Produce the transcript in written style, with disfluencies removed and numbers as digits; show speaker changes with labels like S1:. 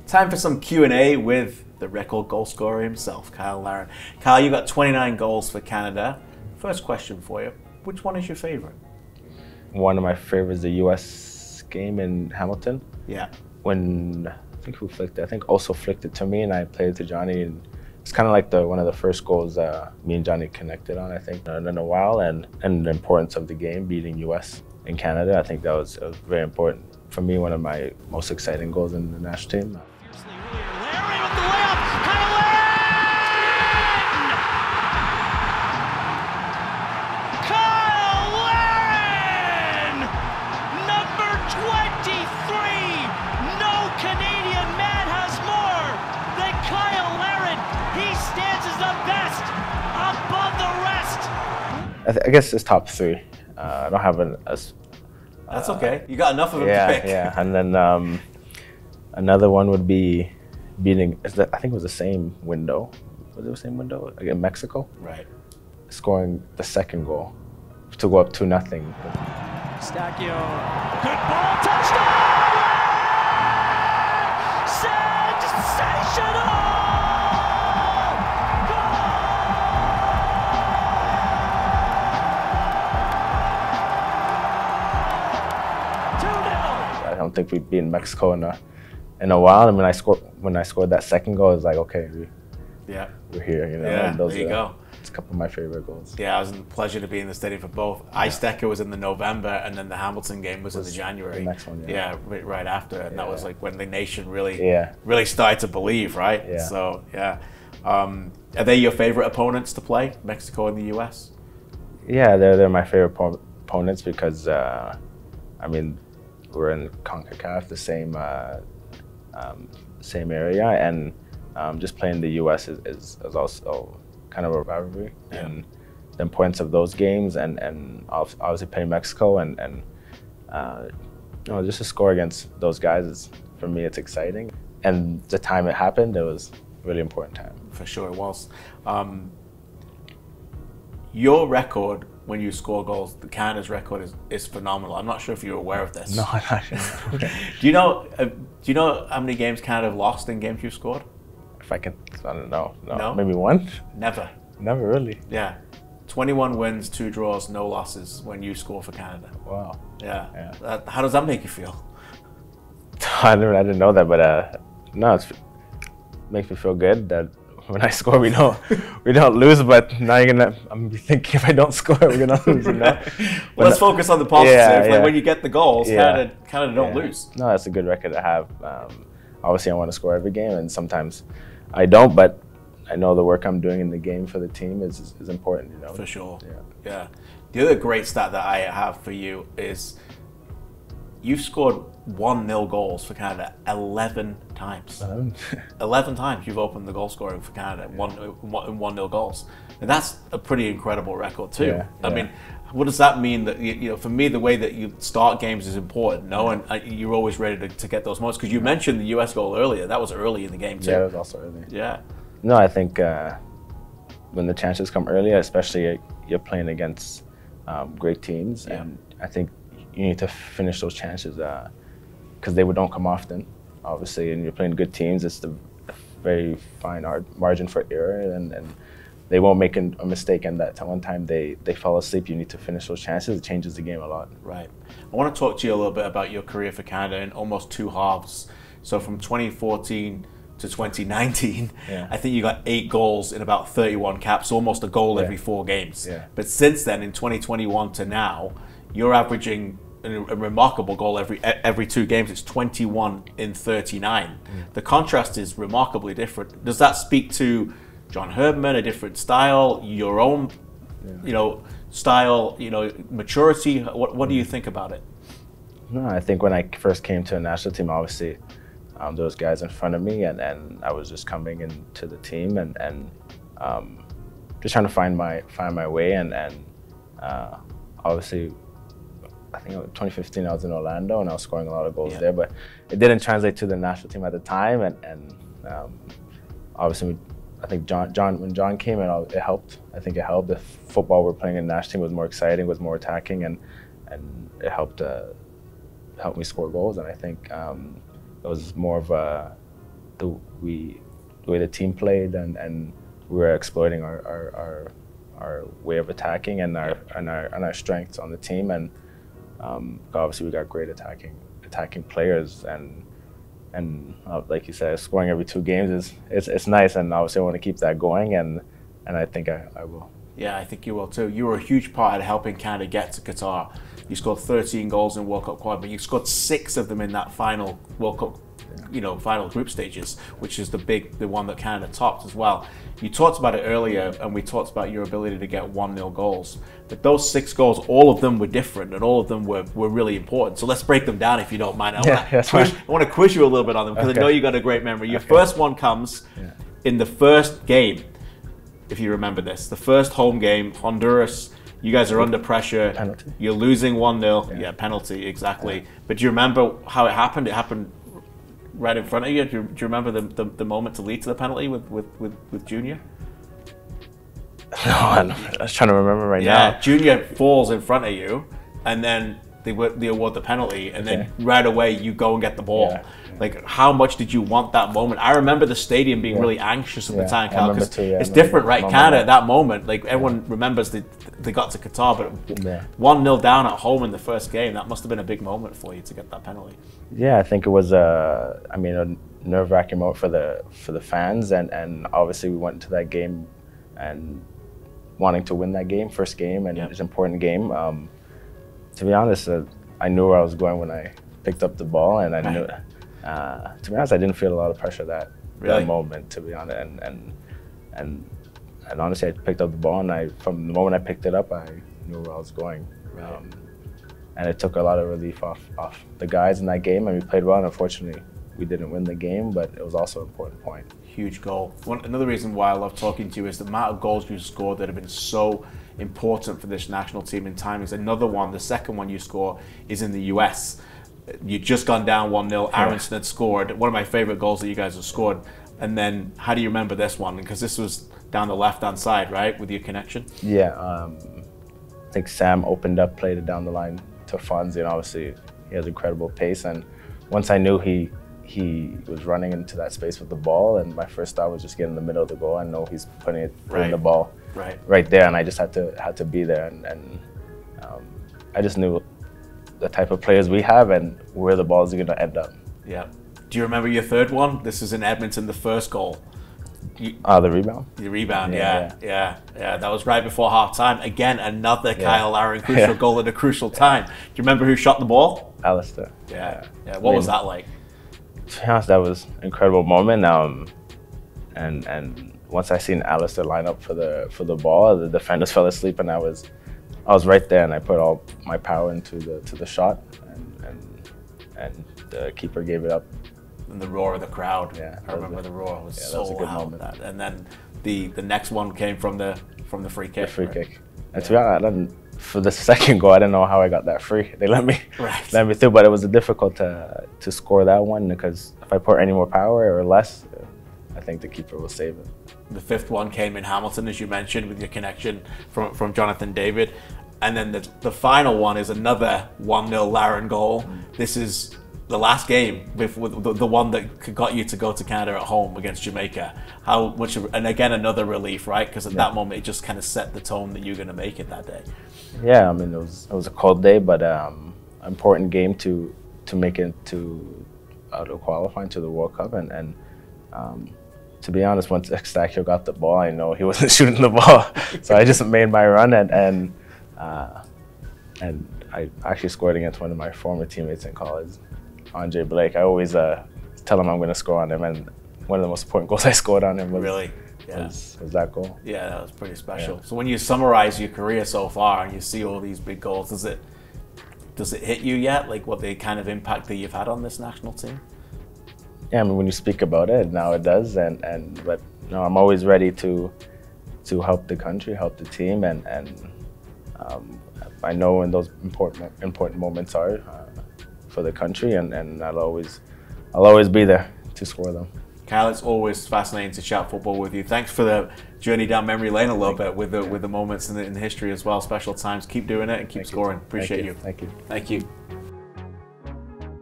S1: Time for some Q&A with the record goal scorer himself, Cyle Larin. Cyle, you got 29 goals for Canada. First question for you, which one is your favorite?
S2: One of my favorites is the US game in Hamilton.
S1: Yeah.
S2: When, I think who flicked it? I think also flicked it to me and I played it to Johnny. And it's kind of like one of the first goals me and Johnny connected on, I think, in a while. And the importance of the game, beating US and Canada, I think that was very important. For me, one of my most exciting goals in the national team.
S3: Larin with the layup! Cyle Larin! Cyle Larin! Number 23! No Canadian man has more than Cyle Larin. He stands as the best above the rest.
S2: I guess it's top three. I don't have
S1: That's okay. You got enough of them to pick.
S2: Yeah. And then another one would be beating, I think it was the same window. Was it the same window? Again, Mexico?
S1: Right.
S2: Scoring the second goal to go up 2-0.
S3: Stacchio. Good ball. Touchdown! Sensational!
S2: I don't think we've beaten Mexico in a while. And when I scored that second goal, it was like, okay, we're here. You know,
S1: Yeah,
S2: and those
S1: there you go.
S2: It's a couple of my favorite goals.
S1: Yeah, it was a pleasure to be in the stadium for both. Ice Decker was in the November, and then the Hamilton game was in the January.
S2: The next one,
S1: right after, and that was like when the nation really started to believe, right?
S2: Yeah.
S1: So are they your favorite opponents to play, Mexico and the US?
S2: Yeah, they're my favorite opponents because I mean, we're in CONCACAF, the same area, and just playing the US is also kind of a rivalry, and the importance of those games, and obviously playing Mexico, and you know, just to score against those guys for me, it's exciting. And the time it happened, it was a really important time.
S1: For sure, it was. Your record when you score goals, the Canada's record is phenomenal. I'm not sure if you're aware of this.
S2: No, I'm not sure.
S1: Do you know how many games Canada have lost in games you've scored?
S2: If I can, I don't know.
S1: No?
S2: Maybe one?
S1: Never.
S2: Never really.
S1: Yeah. 21 wins, 2 draws, no losses when you score for Canada.
S2: Wow.
S1: Yeah. How does that make you feel?
S2: I didn't know that, but no, it makes me feel good that when I score, we don't lose. But now I'm thinking if I don't score, we're gonna lose. You know?
S1: Well, let's focus on the positive. Like when you get the goals, Canada don't lose.
S2: No, that's a good record to have. Obviously, I want to score every game, and sometimes I don't. But I know the work I'm doing in the game for the team is important. You know.
S1: For sure.
S2: Yeah.
S1: The other great stat that I have for you is you've scored 1-0 goals for Canada 11 times. 11 times you've opened the goal scoring for Canada, 1-0 goals. And that's a pretty incredible record too.
S2: Yeah.
S1: I mean, what does that mean? That you know, for me, the way that you start games is important. No, and you're always ready to get those moments. Because you mentioned the US goal earlier. That was early in the game too.
S2: Yeah, it was also early.
S1: Yeah.
S2: No, I think when the chances come earlier, especially you're playing against great teams, and I think you need to finish those chances because they don't come often, obviously, and you're playing good teams. It's the very fine margin for error, and they won't make a mistake. And that one time they fall asleep, you need to finish those chances. It changes the game a lot.
S1: Right. I want to talk to you a little bit about your career for Canada in almost 2 halves. So from 2014 to 2019, I think you got 8 goals in about 31 caps, almost a goal every 4 games.
S2: Yeah.
S1: But since then, in 2021 to now, you're averaging a remarkable goal every 2 games. It's 21 in 39. The contrast is remarkably different. Does that speak to John Herdman, a different style, your own, style, maturity? What do you think about it?
S2: No, I think when I first came to the national team, obviously there was guys in front of me, and I was just coming into the team and just trying to find my way, and obviously. I think in 2015 I was in Orlando and I was scoring a lot of goals there, but it didn't translate to the national team at the time. And obviously, I think when John came in, it helped. I think it helped. The football we're playing in the national team was more exciting, was more attacking, and it helped me score goals. And I think it was more of the way the team played, and we were exploiting our way of attacking and our strengths on the team, and obviously we got great attacking players, and like you said, scoring every 2 games it's nice, and obviously I want to keep that going, and I think I will.
S1: Yeah, I think you will too. You were a huge part of helping Canada get to Qatar. You scored 13 goals in World Cup quad, but you scored 6 of them in that final World Cup, final group stages, which is the one that Canada topped as well. You talked about it earlier, and we talked about your ability to get 1-0 goals. But those 6 goals, all of them were different, and all of them were really important. So let's break them down if you don't mind. I want to quiz you a little bit on them, because I know you got a great memory. Your first one comes in the first game, if you remember this. The first home game, Honduras. You guys are under pressure.
S2: Penalty.
S1: You're losing 1-0. Yeah, penalty, exactly. Yeah. But do you remember how it happened? It happened right in front of you. Do you remember the moment to lead to the penalty with Junior?
S2: No, I was trying to remember now.
S1: Yeah, Junior falls in front of you, and then they award the penalty, and then right away you go and get the ball. Yeah. Like, how much did you want that moment? I remember the stadium being really anxious at the time, Kyle, because it's different, right? Canada at that moment, like everyone remembers they got to Qatar, but 1-0 down at home in the first game, that must have been a big moment for you to get that penalty.
S2: Yeah, I think it was a nerve-wracking moment for the fans, and obviously we went into that game and wanting to win that game, first game, and it's an important game. To be honest, I knew where I was going when I picked up the ball, and I knew. To be honest, I didn't feel a lot of pressure that moment. To be honest, and honestly, I picked up the ball, and from the moment I picked it up, I knew where I was going. And it took a lot of relief off the guys in that game, and we played well. And unfortunately, we didn't win the game, but it was also an important point.
S1: Huge goal. Another reason why I love talking to you is the amount of goals you scored that have been so important for this national team in time. Is another one. The second one you score is in the US. You'd just gone down 1-0. Aronson had scored. One of my favorite goals that you guys have scored. And then, how do you remember this one? Because this was down the left-hand side, right, with your connection?
S2: Yeah, I think Sam opened up, played it down the line to Fonzie, and obviously he has incredible pace. And once I knew he was running into that space with the ball, and my first thought was just get in the middle of the goal. I know he's putting the ball right there, and I just had to be there. And I just knew the type of players we have and where the ball is going to end up.
S1: Yeah. Do you remember your third one? This is in Edmonton, the first goal.
S2: The rebound?
S1: The rebound, yeah. That was right before half-time. Again, another Cyle Larin crucial goal at a crucial time. Do you remember who shot the ball?
S2: Alistair.
S1: Yeah. What was that like?
S2: To be honest, that was an incredible moment. And once I seen Alistair line up for the ball, the defenders fell asleep, and I was right there, and I put all my power into the shot, and the keeper gave it up.
S1: And the roar of the crowd. Yeah, I remember the roar was so
S2: was a good moment.
S1: And then the next one came from the free kick.
S2: The free kick. And to be honest, for the second goal, I didn't know how I got that free. They let me through, but it was difficult to score that one, because if I put any more power or less, I think the keeper will save it.
S1: The fifth one came in Hamilton, as you mentioned, with your connection from Jonathan David. And then the final one is another 1-0 Larin goal. This is the last game with the one that got you to go to Canada at home against Jamaica. How much and again, another relief, right? Because at that moment, it just kind of set the tone that you're going to make it that day. Yeah,
S2: I mean, it was a cold day, but important game to make it to qualifying to the World Cup. And to be honest, once Eustachio got the ball, I know he wasn't shooting the ball, so I just made my run, and I actually scored against one of my former teammates in college, Andre Blake. I always tell him I'm going to score on him, and one of the most important goals I scored on him was that goal.
S1: Yeah, that was pretty special. Yeah. So when you summarize your career so far and you see all these big goals, does it hit you yet, like what the kind of impact that you've had on this national team?
S2: Yeah, I mean, when you speak about it, now it does, but no, I'm always ready to help the country, help the team, and I know when those important moments are for the country, and I'll always be there to score them.
S1: Kyle, it's always fascinating to chat football with you. Thanks for the journey down memory lane a little bit with the moments in history as well, special times. Keep doing it and keep scoring. Appreciate you.
S2: Thank you.
S1: Thank you.